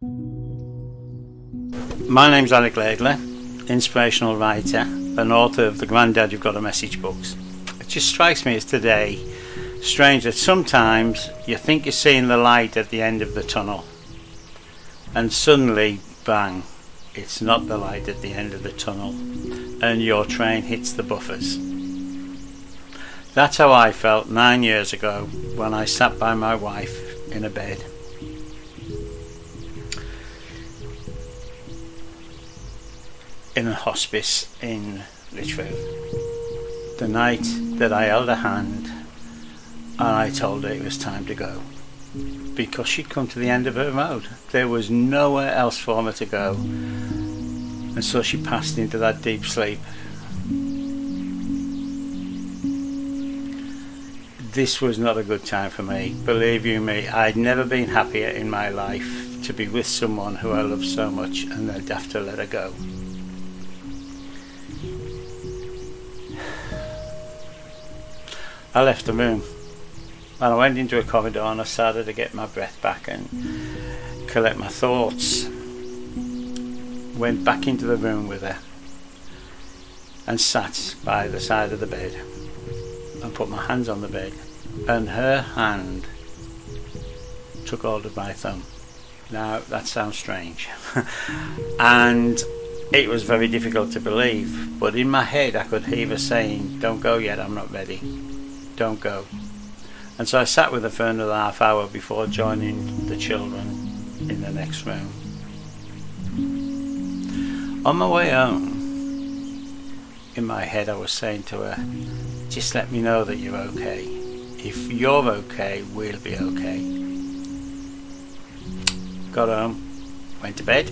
My name's Alec Laidler, inspirational writer and author of the Grandad You've Got a Message books. It just strikes me as today strange that sometimes you think you're seeing the light at the end of the tunnel and suddenly, bang, it's not the light at the end of the tunnel and your train hits the buffers. That's how I felt 9 years ago when I sat by my wife in a bed. In a hospice in Lichfield. The night that I held her hand and I told her it was time to go, because she'd come to the end of her road. There was nowhere else for her to go, and so she passed into that deep sleep. This was not a good time for me. Believe you me, I'd never been happier in my life to be with someone who I love so much and I'd have to let her go. I left the room and I went into a corridor and I started to get my breath back and collect my thoughts. Went back into the room with her and sat by the side of the bed and put my hands on the bed, and her hand took hold of my thumb. Now that sounds strange and it was very difficult to believe, but in my head I could hear her saying, "Don't go yet, I'm not ready. Don't go." And so I sat with her for another half hour before joining the children in the next room. On my way home, in my head I was saying to her, "Just let me know that you're okay. If you're okay, we'll be okay." Got home, went to bed.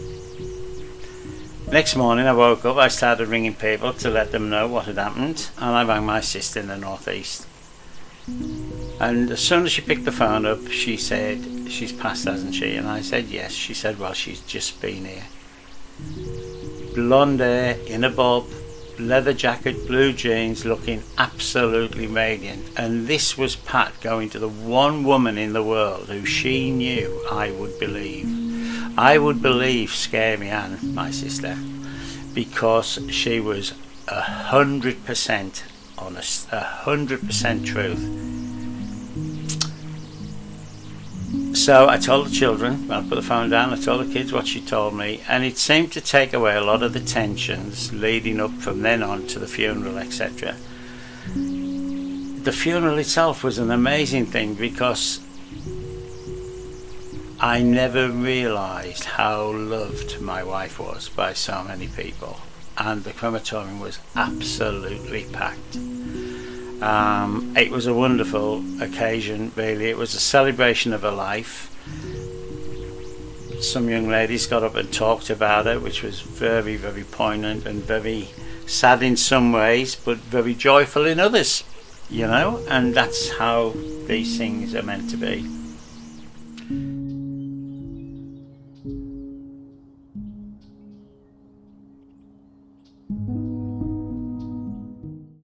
Next morning I woke up, I started ringing people to let them know what had happened, and I rang my sister in the northeast. And as soon as she picked the phone up, she said, "She's passed, hasn't she?" And I said, "Yes." She said, "Well, she's just been here." Blonde hair, in a bob, leather jacket, blue jeans, looking absolutely radiant. And this was Pat going to the one woman in the world who she knew I would believe. I would believe Scary Ann, my sister, because she was 100% honest, 100% truth. So I told the children, when I put the phone down, I told the kids what she told me, and it seemed to take away a lot of the tensions leading up from then on to the funeral, etc. The funeral itself was an amazing thing because I never realised how loved my wife was by so many people, and the crematorium was absolutely packed. It was a wonderful occasion, really. It was a celebration of her life. Some young ladies got up and talked about it, which was very, very poignant and very sad in some ways, but very joyful in others, you know, and that's how these things are meant to be.